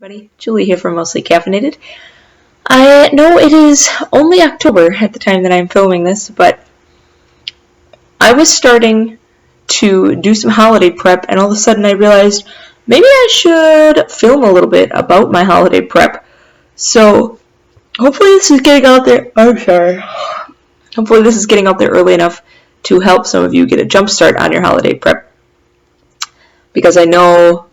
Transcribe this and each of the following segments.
everybody. Julie here from Mostly Caffeinated. I know it is only October at the time that I'm filming this, but I was starting to do some holiday prep, and all of a sudden I realized maybe I should film a little bit about my holiday prep. So hopefully this is getting out there. Hopefully this is getting out there early enough to help some of you get a jump start on your holiday prep. Because I know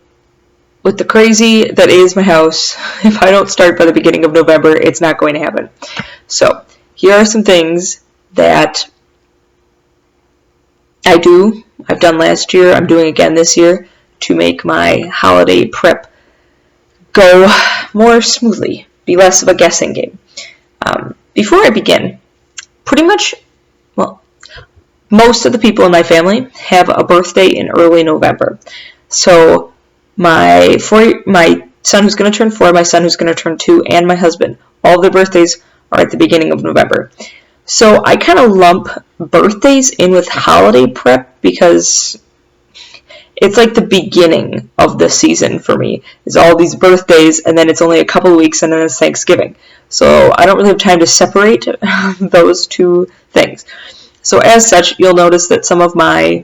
with the crazy that is my house, if I don't start by the beginning of November, it's not going to happen. So here are some things that I've done last year, I'm doing again this year, to make my holiday prep go more smoothly, be less of a guessing game. Before I begin, most of the people in my family have a birthday in early November. So my son who's going to turn 4, my son who's going to turn 2, and my husband, all of their birthdays are at the beginning of November. So I kind of lump birthdays in with holiday prep because it's like the beginning of the season for me. It's all these birthdays, and then it's only a couple of weeks, and then it's Thanksgiving. So I don't really have time to separate those two things. So as such, you'll notice that some of my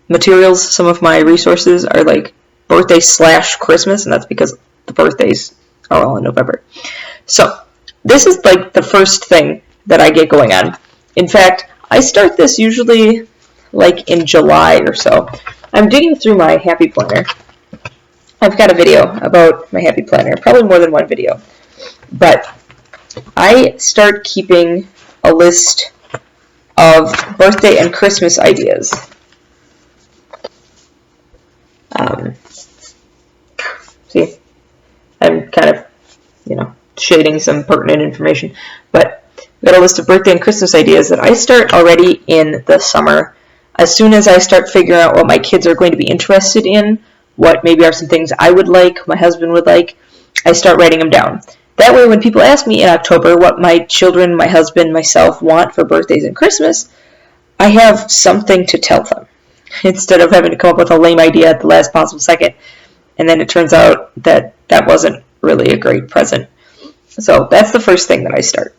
materials, some of my resources are like birthday / Christmas, and that's because the birthdays are all in November. So this is like the first thing that I get going on. In fact, I start this usually like in July or so. I'm digging through my Happy Planner. I've got a video about my Happy Planner, probably more than one video. But I start keeping a list of birthday and Christmas ideas. See, I'm kind of, shading some pertinent information, but I've got a list of birthday and Christmas ideas that I start already in the summer. As soon as I start figuring out what my kids are going to be interested in, what maybe are some things I would like, my husband would like, I start writing them down. That way, when people ask me in October what my children, my husband, myself want for birthdays and Christmas, I have something to tell them, instead of having to come up with a lame idea at the last possible second, and then it turns out that that wasn't really a great present. So that's the first thing that I start.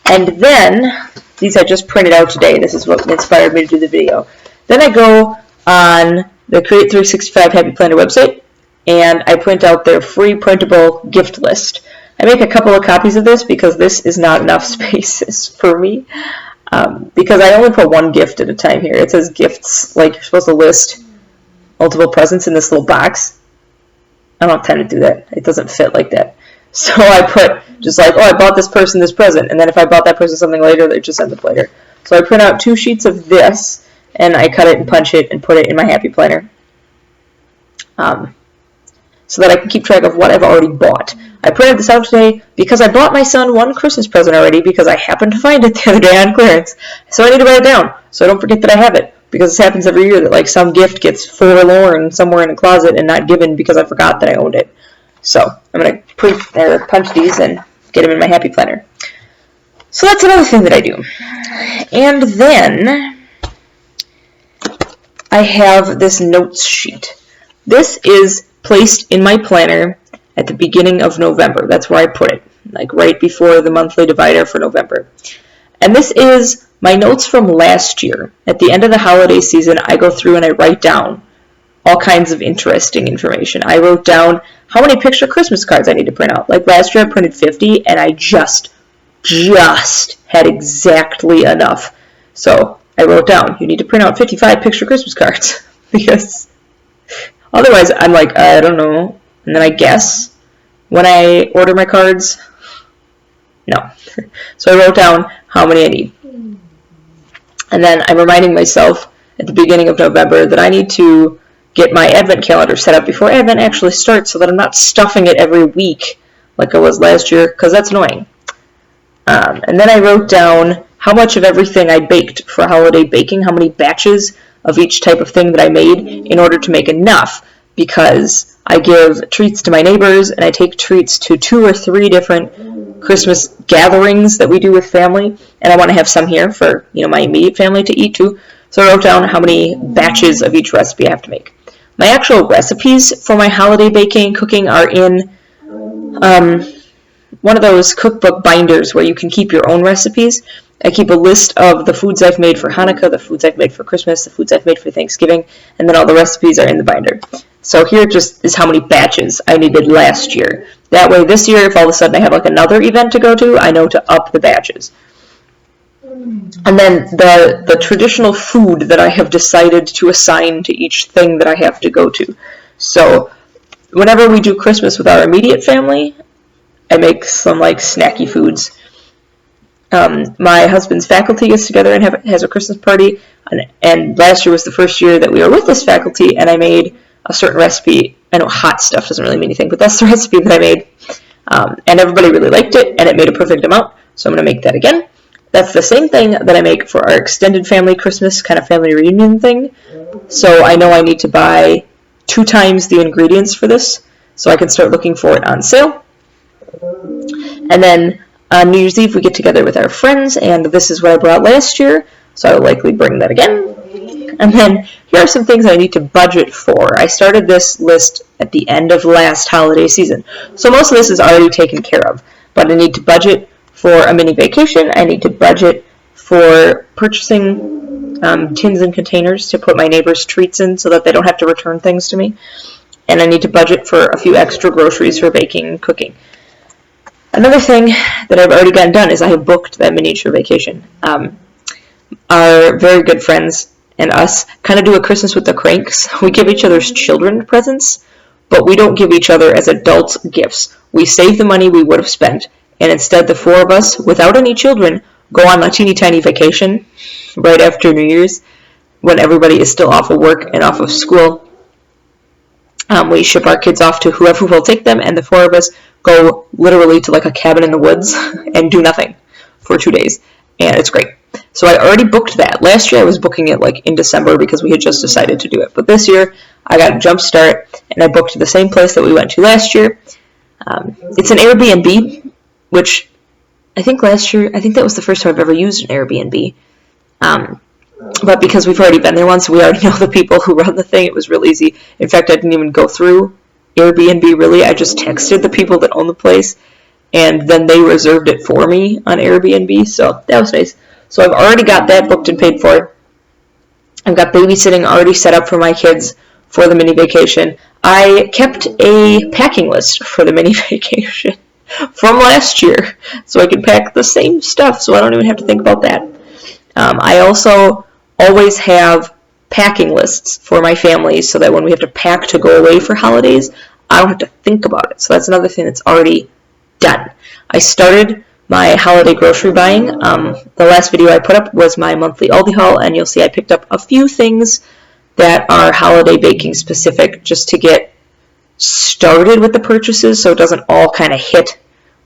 And then, these I just printed out today. This is what inspired me to do the video. Then I go on the Create 365 Happy Planner website, and I print out their free printable gift list. I make a couple of copies of this because this is not enough space for me. Because I only put one gift at a time here. It says gifts, like you're supposed to list multiple presents in this little box. I don't have time to do that. It doesn't fit like that. So I put just like, I bought this person this present, and then if I bought that person something later, they just end up later. So I print out 2 sheets of this, and I cut it and punch it and put it in my Happy Planner. So that I can keep track of what I've already bought. I printed this out today because I bought my son one Christmas present already because I happened to find it the other day on clearance. So I need to write it down so I don't forget that I have it. Because this happens every year that like some gift gets forlorn somewhere in a closet and not given because I forgot that I owned it. So I'm going to punch these and get them in my Happy Planner. So that's another thing that I do. And then I have this notes sheet. This is placed in my planner at the beginning of November. That's where I put it, like right before the monthly divider for November. And this is my notes from last year. At the end of the holiday season, I go through and I write down all kinds of interesting information. I wrote down how many picture Christmas cards I need to print out. Like last year I printed 50 and I just had exactly enough. So I wrote down, you need to print out 55 picture Christmas cards because otherwise I'm like, I don't know. And then I guess when I order my cards, no. So I wrote down how many I need. And then I'm reminding myself at the beginning of November that I need to get my Advent calendar set up before Advent actually starts so that I'm not stuffing it every week like I was last year, because that's annoying. And then I wrote down how much of everything I baked for holiday baking, how many batches of each type of thing that I made in order to make enough, because I give treats to my neighbors and I take treats to 2 or 3 different Christmas gatherings that we do with family, and I want to have some here for my immediate family to eat too. So I wrote down how many batches of each recipe I have to make. My actual recipes for my holiday baking and cooking are in one of those cookbook binders where you can keep your own recipes. I keep a list of the foods I've made for Hanukkah, the foods I've made for Christmas, the foods I've made for Thanksgiving, and then all the recipes are in the binder. So here just is how many batches I needed last year. That way this year, if all of a sudden I have like another event to go to, I know to up the batches. And then the traditional food that I have decided to assign to each thing that I have to go to. So whenever we do Christmas with our immediate family, I make some like snacky foods. My husband's faculty gets together and has a Christmas party, and last year was the first year that we were with this faculty, and I made a certain recipe. I know hot stuff doesn't really mean anything, but that's the recipe that I made, and everybody really liked it, and it made a perfect amount, so I'm going to make that again. That's the same thing that I make for our extended family Christmas kind of family reunion thing, so I know I need to buy 2 times the ingredients for this, so I can start looking for it on sale. And then on New Year's Eve, we get together with our friends, and this is what I brought last year, so I will likely bring that again. And then here are some things I need to budget for. I started this list at the end of last holiday season, so most of this is already taken care of, but I need to budget for a mini vacation. I need to budget for purchasing tins and containers to put my neighbors' treats in so that they don't have to return things to me, and I need to budget for a few extra groceries for baking and cooking. Another thing that I've already gotten done is I have booked that miniature vacation. Our very good friends and us kind of do a Christmas with the Cranks. We give each other's children presents, but we don't give each other as adults gifts. We save the money we would have spent, and instead the 4 of us, without any children, go on a teeny tiny vacation right after New Year's when everybody is still off of work and off of school. We ship our kids off to whoever will take them, and the 4 of us go literally to like a cabin in the woods and do nothing for 2 days, and it's great. So I already booked that. Last year I was booking it like in December because we had just decided to do it, but this year I got a jump start and I booked the same place that we went to last year. It's an Airbnb, which I think that was the first time I've ever used an Airbnb. But because we've already been there once, we already know the people who run the thing. It was real easy. In fact, I didn't even go through Airbnb really. I just texted the people that own the place, and then they reserved it for me on Airbnb, so that was nice. So I've already got that booked and paid for. I've got babysitting already set up for my kids for the mini vacation. I kept a packing list for the mini vacation from last year, so I can pack the same stuff, so I don't even have to think about that. I also always have packing lists for my family so that when we have to pack to go away for holidays, I don't have to think about it. So that's another thing that's already done. I started my holiday grocery buying. The last video I put up was my monthly Aldi haul, and you'll see I picked up a few things that are holiday baking specific just to get started with the purchases so it doesn't all kind of hit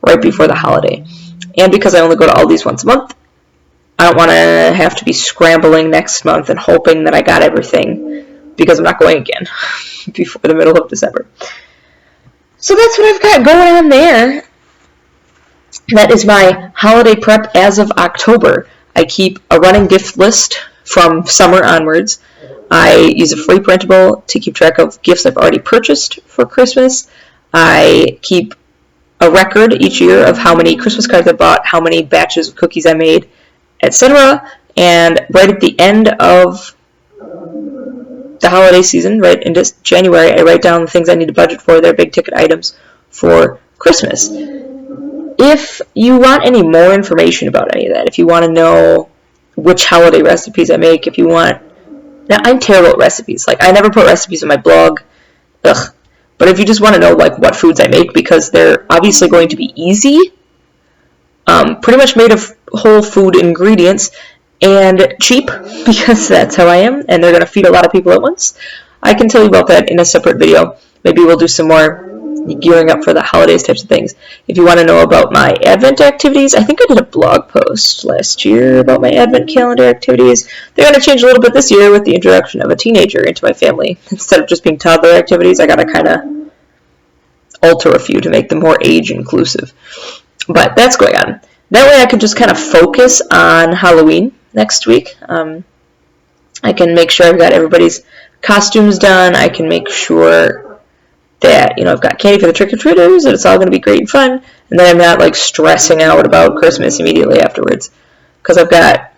right before the holiday. And because I only go to Aldi's once a month, I don't want to have to be scrambling next month and hoping that I got everything because I'm not going again before the middle of December. So that's what I've got going on there. That is my holiday prep as of October. I keep a running gift list from summer onwards. I use a free printable to keep track of gifts I've already purchased for Christmas. I keep a record each year of how many Christmas cards I bought, how many batches of cookies I made, etc. And right at the end of the holiday season, right in January, I write down the things I need to budget for, their big ticket items for Christmas. If you want any more information about any of that, if you want to know which holiday recipes I make, if you want... Now, I'm terrible at recipes. Like, I never put recipes on my blog. Ugh. But if you just want to know, like, what foods I make, because they're obviously going to be easy, pretty much made of whole food ingredients, and cheap, because that's how I am, and they're going to feed a lot of people at once, I can tell you about that in a separate video. Maybe we'll do some more gearing up for the holidays types of things. If you want to know about my Advent activities, I think I did a blog post last year about my Advent calendar activities. They're going to change a little bit this year with the introduction of a teenager into my family. Instead of just being toddler activities, I got to kind of alter a few to make them more age inclusive. But that's going on. That way I can just kind of focus on Halloween next week. I can make sure I've got everybody's costumes done. I can make sure that, you know, I've got candy for the trick-or-treaters, and it's all going to be great and fun, and then I'm not, like, stressing out about Christmas immediately afterwards, because I've got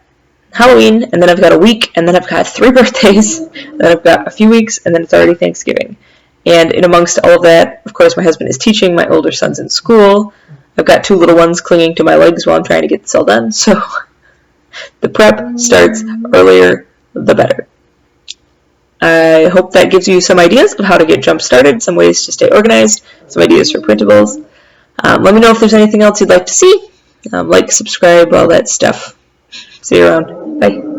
Halloween, and then I've got a week, and then I've got 3 birthdays, and then I've got a few weeks, and then it's already Thanksgiving. And in amongst all of that, of course, my husband is teaching, my older son's in school, I've got 2 little ones clinging to my legs while I'm trying to get this all done, so the prep starts earlier, the better. I hope that gives you some ideas of how to get jump started, some ways to stay organized, some ideas for printables. Let me know if there's anything else you'd like to see. Like, subscribe, all that stuff. See you around. Bye.